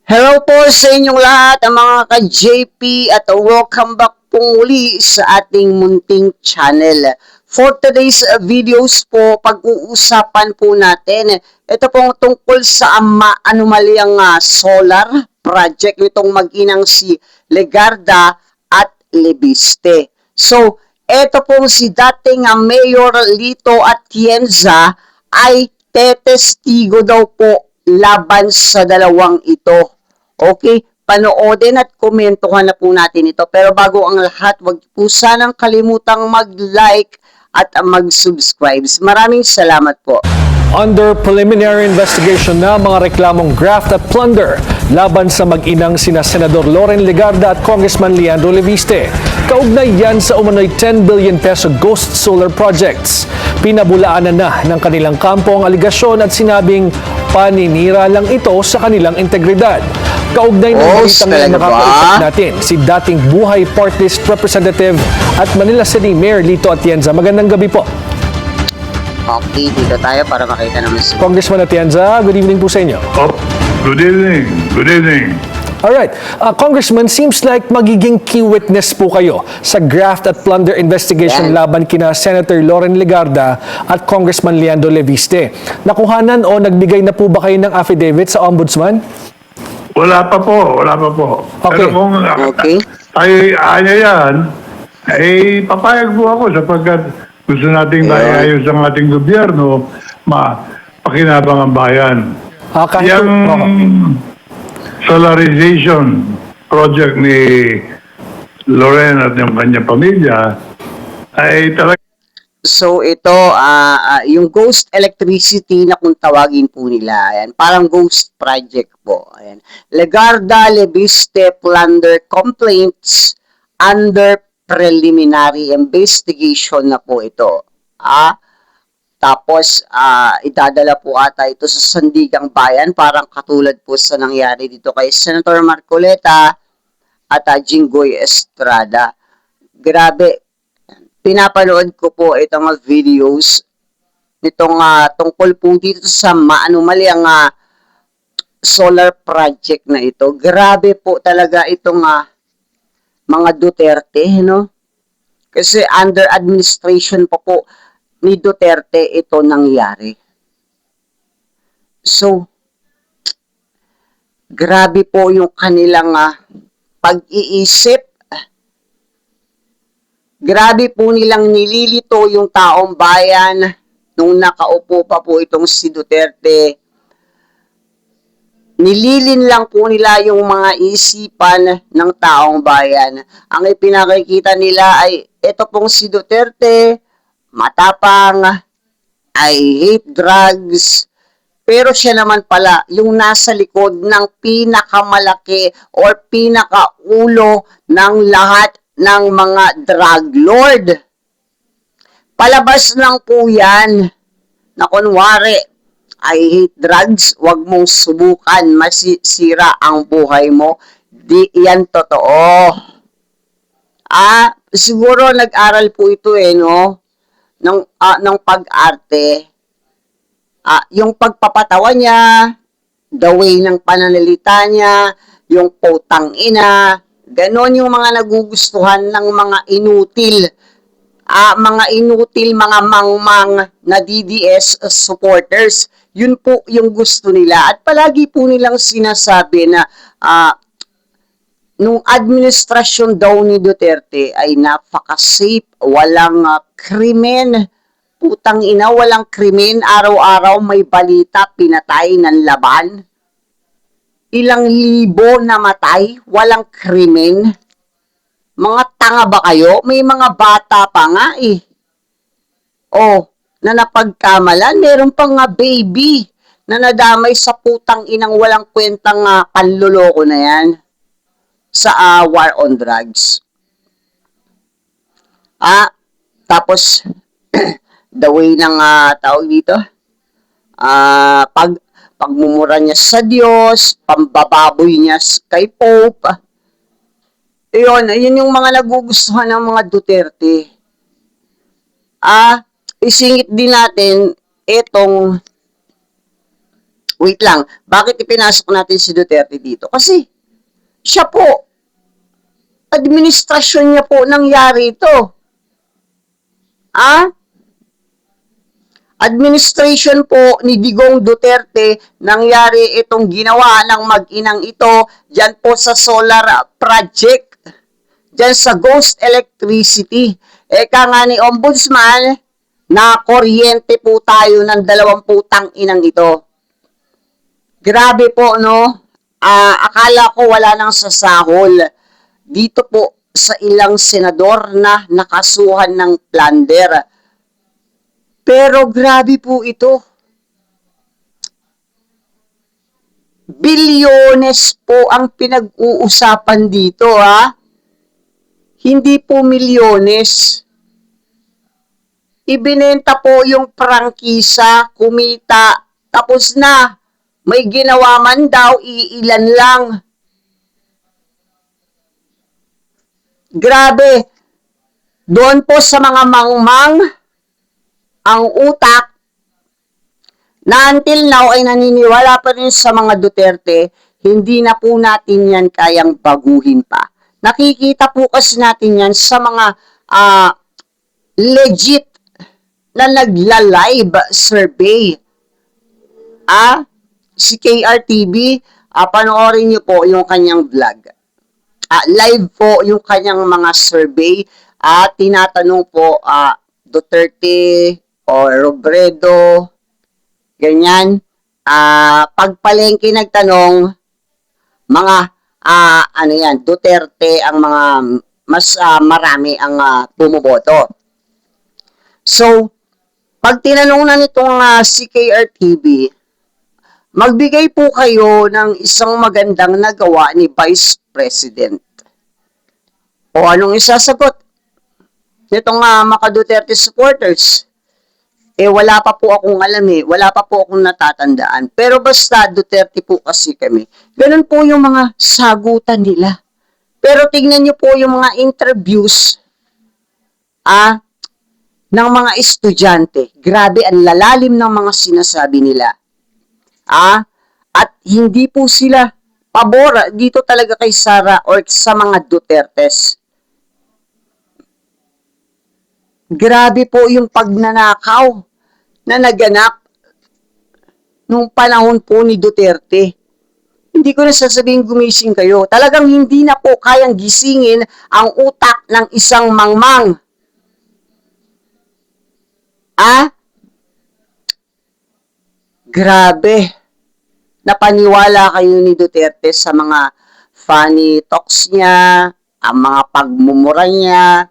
Hello po sa inyong lahat, ang mga ka-JP at welcome back po muli sa ating munting channel. For today's videos po, pag-uusapan po natin, ito pong tungkol sa anomalyang solar project nitong mag-inang si Legarda at Lebiste. So, ito pong si dating Mayor Lito Atienza ay tetestigo daw po laban sa dalawang ito. Okay, panoodin at komentuhan na po natin ito. Pero bago ang lahat, wag po sanang kalimutang mag-like at mag-subscribe. Maraming salamat po. Under preliminary investigation na mga reklamong graft at plunder laban sa mag-inang sina Senador Loren Legarda at Congressman Leandro Leviste. Kaugnay yan sa umano'y 10 billion peso ghost solar projects. Pinabulaanan na ng kanilang kampo ang aligasyon at sinabing paninira lang ito sa kanilang integridad. Kaugnay ng balitang yan, nakakausap natin si dating Buhay Party List Representative at Manila City Mayor Lito Atienza. Magandang gabi po. Okay, dito tayo para makita naman si Congressman Atienza, good evening po sa inyo. Oh, good evening. Good evening. Alright, Congressman, seems like magiging key witness po kayo sa graft at plunder investigation laban kina Senator Loren Legarda at Congressman Leandro Leviste. Nakuhanan o nagbigay na po ba kayo ng affidavit sa Ombudsman? Wala pa po. Okay. Pero kung tayo yan, ay papayag po ako sapagkat gusto nating maayos ang ating gobyerno, pakinabang ang bayan. Kahit Yung solarization project ni Loren at yung kanyang pamilya ay talaga. So ito, yung ghost electricity na kung tawagin po nila, ayan, parang ghost project po. Ayan. Legarda Leviste plunder complaints under preliminary investigation na po ito. Tapos, idadala po ata ito sa Sandigang Bayan, parang katulad po sa nangyari dito kay Senator Marcoleta at Jinggoy Estrada. Grabe, pinapanood ko po itong videos nitong tungkol po dito sa maanumalyang solar project na ito. Grabe po talaga itong mga Duterte, no? Kasi under administration pa po ni Duterte ito nangyari. So, grabe po yung kanilang pag-iisip. Grabe po nilang nililito yung taong bayan nung nakaupo pa po itong si Duterte. Nililin lang po nila yung mga isipan ng taong bayan. Ang ipinakikita nila ay ito pong si Duterte, matapang, I hate drugs, pero siya naman pala yung nasa likod ng pinakamalaki or pinakaulo ng lahat ng mga drug lord. Palabas lang po yan na kunwari, I hate drugs, wag mong subukan, masisira ang buhay mo. Di yan totoo. Siguro nag-aral po ito no? ng pag-arte. Yung pagpapatawa niya, the way ng pananalita niya, yung putang ina, ganon yung mga nagugustuhan ng mga inutil. Mga mangmang na DDS supporters. Yun po yung gusto nila. At palagi po nilang sinasabi na nung administrasyon daw ni Duterte ay napaka-safe, walang krimen. Putang ina, walang krimen. Araw-araw may balita, pinatay ng laban. Ilang libo namatay, walang krimen. Mga tanga ba kayo? May mga bata pa nga na napagkamalan. Meron pang baby na nadamay sa putang inang walang kwentang panloloko na yan sa war on drugs. Tapos, the way ng tawag dito, pagmumura niya sa Diyos, pambababoy niya kay Pope, yun yung mga nagugustuhan ng mga Duterte. Isingit din natin itong Wait lang, bakit ipinasok natin si Duterte dito? Kasi siya po, administrasyon niya po nangyari ito. Ah? Administration po ni Digong Duterte nangyari itong ginawa ng mag-inang ito dyan po sa solar project, dyan sa Ghost Electricity. Eka nga ni Ombudsman, na kuryente po tayo ng 20 inang ito. Grabe po, no? Akala ko wala nang sasahol dito po sa ilang senador na nakasuhan ng plunder. Pero grabe po ito. Bilyones po ang pinag-uusapan dito, ha? Hindi po milyones. Ibinenta po yung prangkisa, kumita, tapos na. May ginawa man daw, iilan lang. Grabe. Doon po sa mga mangmang, ang utak na until now ay naniniwala pa rin sa mga Duterte, hindi na po natin yan kayang baguhin pa. Nakikita po kasi natin yan sa mga legit na nagla-live survey. Si KRTV, panoorin niyo po yung kanyang vlog. Live po yung kanyang mga survey at tinatanong po Duterte o Robredo, ganyan. Pagpalengke nagtanong, mga ano yan, Duterte ang mga mas marami ang bumoboto. So, pag tinanong na nitong si KRTV, magbigay po kayo ng isang magandang nagawa ni Vice President. O anong isasagot nitong mga Duterte supporters? Wala pa po akong alam wala pa po akong natatandaan. Pero basta Duterte po kasi kami. Ganun po yung mga sagutan nila. Pero tignan nyo po yung mga interviews ng mga estudyante. Grabe, ang lalalim ng mga sinasabi nila. At hindi po sila pabor dito talaga kay Sara or sa mga Dutertes. Grabe po yung pagnanakaw na naganap nung panahon po ni Duterte. Hindi ko na sasabihin gumising kayo. Talagang hindi na po kayang gisingin ang utak ng isang mangmang. Grabe. Napaniwala kayo ni Duterte sa mga funny talks niya, ang mga pagmumura niya,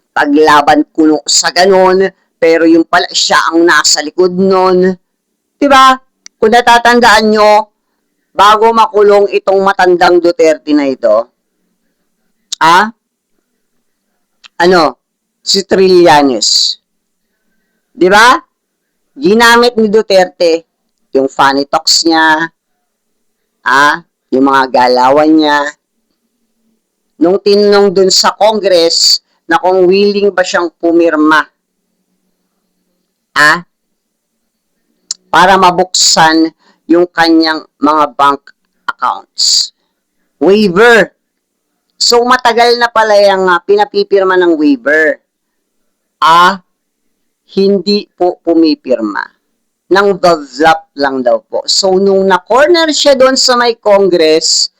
paglaban kuno sa ganon, pero yung pala siya ang nasa likod nun. Diba? Kung natatandaan nyo, bago makulong itong matandang Duterte na ito, si Trillanes. Diba? Ginamit ni Duterte yung funny talks niya, yung mga galawan niya. Nung tinanong dun sa Congress na kung willing ba siyang pumirma para mabuksan yung kanyang mga bank accounts. Waiver. So, matagal na pala yung pinapipirma ng waiver. Hindi po pumipirma. Nang develop lang daw po. So, nung na-corner siya doon sa may Congress,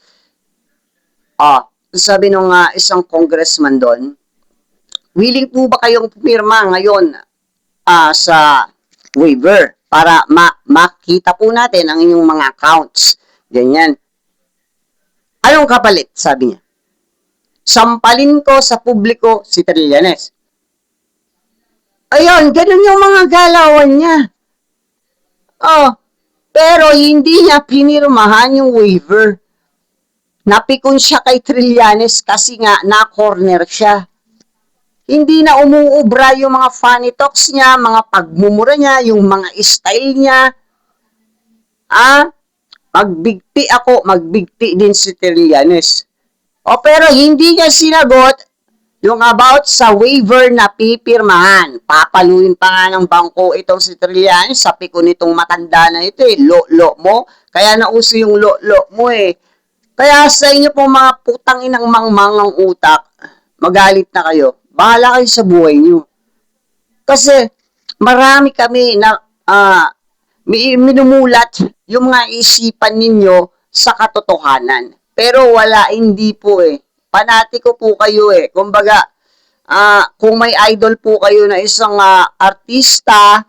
sabi nung isang congressman doon, willing po ba kayong pumirma ngayon sa waiver para makita po natin ang inyong mga accounts? Ganyan. Anong kapalit? Sabi niya. Sampalin ko sa publiko si Trillanes. Ayun, ganun yung mga galawan niya. Pero hindi niya pinirmahan yung waiver. Napikon siya kay Trillanes kasi nga na-corner siya. Hindi na umuubra yung mga funny talks niya, mga pagmumura niya, yung mga style niya. Magbigti ako, magbigti din si Trillanes. Pero hindi niya sinagot Yung about sa waiver na pipirmahan, papaluin pa nga ng bangko itong si Trillanes, sabi ko nitong matanda na ito lo mo, kaya nauso yung lo mo Kaya sa inyo pong mga putang inang mangmangang utak, magalit na kayo, bahala kayo sa buhay nyo. Kasi marami kami na minumulat yung mga isipan ninyo sa katotohanan. Pero wala, hindi po Panatiko po kayo Kumbaga, kung may idol po kayo na isang artista,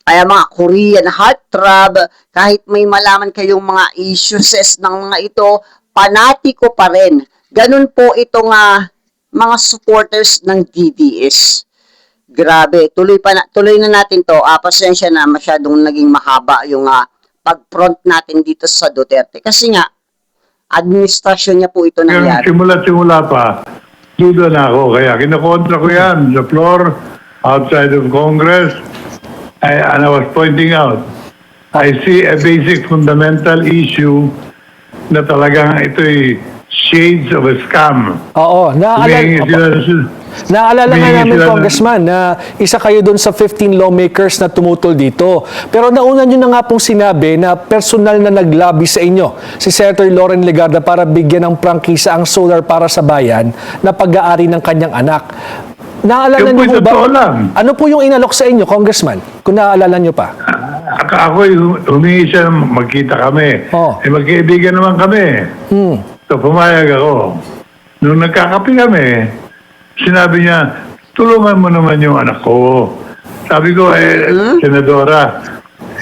ay mga Korean heartthrob, kahit may malaman kayong mga issues ng mga ito, panatiko pa rin. Ganun po itong mga supporters ng DDS. Grabe, tuloy na natin to. Pasensya na, masyadong naging mahaba yung pag-front natin dito sa Duterte. Kasi nga, administrasyon niya po ito nangyari. Simula pa, duda na ako. Kaya kinakontra ko yan sa floor, outside of Congress, and I was pointing out, I see a basic fundamental issue na talagang ito'y shades of a scam. Oo, naalala nga namin, Congressman, na isa kayo doon sa 15 lawmakers na tumutol dito. Pero nauna nyo na nga pong sinabi na personal na naglabi sa inyo si Senator Loren Legarda para bigyan ng prangkisa ang solar para sa bayan na pag-aari ng kanyang anak. Naalala nyo po ba? Ano po yung inalok sa inyo, Congressman? Kung naaalala nyo pa. Ako humingi siya, magkita kami. Magkaibigan naman kami. So pumayag ako. Nung nagkakape kami, sinabi niya, tulungan mo naman yung anak ko. Sabi ko, Senadora,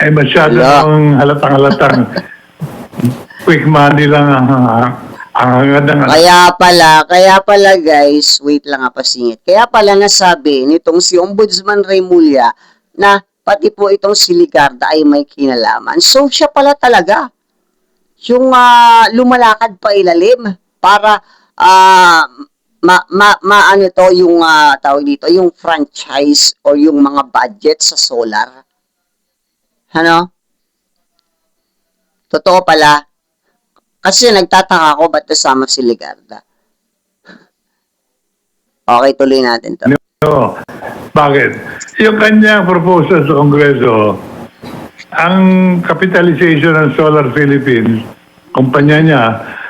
masyado ng halatang-halatang quick money lang ang hangad ng anak. Kaya pala guys, wait lang pasingit. Kaya pala nasabi nitong si Ombudsman Remulla na pati po itong si Legarda ay may kinalaman. So siya pala talaga yung lumalakad pa ilalim para ano to yung tawag dito, yung franchise o yung mga budget sa solar. Ano? Totoo pala. Kasi nagtataka ako ba't kasama si Legarda. Okay, tuloy natin to. No. Bakit? Yung kanyang proposal sa Kongreso, ang capitalization ng Solar Philippines, kumpanya niya,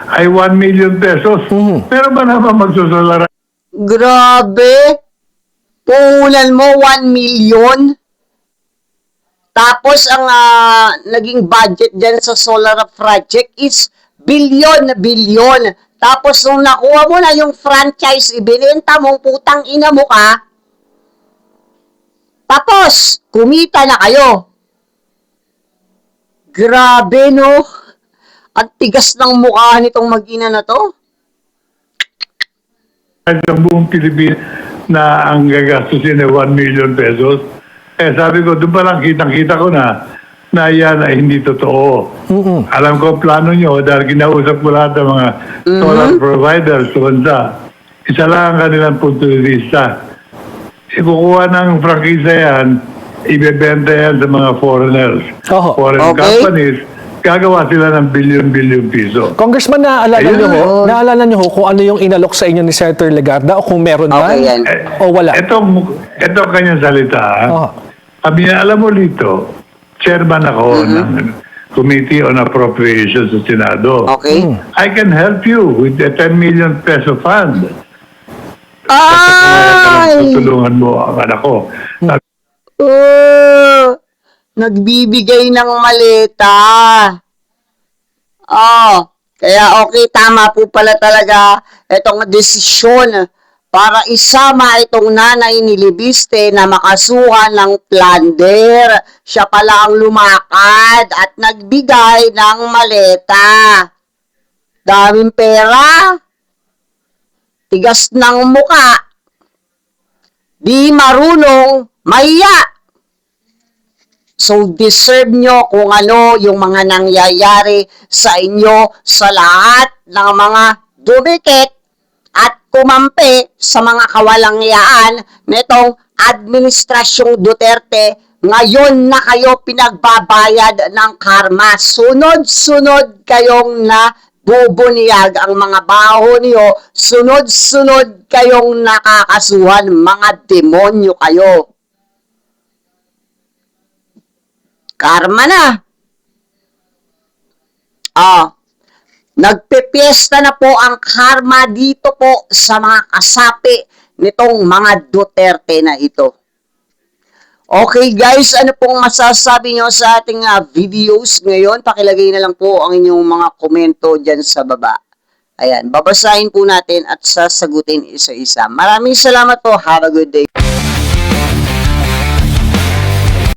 ay 1 million pesos. Pero ba naman magsusolar? Grabe! Puhunan mo 1 million? Tapos ang naging budget dyan sa solar project is bilyon. Tapos nung nakuha mo na yung franchise, ibinenta mong putang ina mo ka, tapos kumita na kayo. Grabe, no? Ang tigas ng mukha nitong mag-ina na to. Sa buong Pilipinas na ang gagastusin ay 1 million pesos. Sabi ko, doon pa lang kitang-kita ko na yan ay hindi totoo. Alam ko plano nyo dahil kinausap ko lahat ng mga solar providers sa bansa. Isa lang ang kanilang punto de vista. Ikukuha ng prangkisa yan, ibebenta yan sa mga foreigners. Foreign companies, gagawa sila ng billion piso. Congressman, naalala nyo ho kung ano yung inalok sa inyo ni Senator Legarda o kung meron man o wala? Ito kanyang salita. Sabi niya, alam mo dito, chairman ako ng Committee on Appropriations sa Senado. Okay. I can help you with the 10 million peso fund. Tutulungan mo ang anak ko. Nagbibigay ng maleta. Kaya okay, tama po pala talaga itong desisyon para isama itong nanay ni Libiste na makasuhan ng plunder. Siya pala ang lumakad at nagbigay ng maleta. Daming pera. Tigas ng muka. Di marunong mahiya. So, deserve nyo kung ano yung mga nangyayari sa inyo sa lahat ng mga dumikit at kumampi sa mga kawalangyaan nitong Administrasyong Duterte. Ngayon na kayo pinagbabayad ng karma. Sunod-sunod kayong na bubuniyag ang mga baho niyo, sunod-sunod kayong nakakasuhan, mga demonyo kayo. Karma na. Nagpepiesta na po ang karma dito po sa mga kasapi nitong mga Duterte na ito. Okay guys, ano pong masasabi nyo sa ating videos ngayon? Pakilagay na lang po ang inyong mga komento dyan sa baba. Ayan, babasahin po natin at sasagutin isa-isa. Maraming salamat po. Have a good day.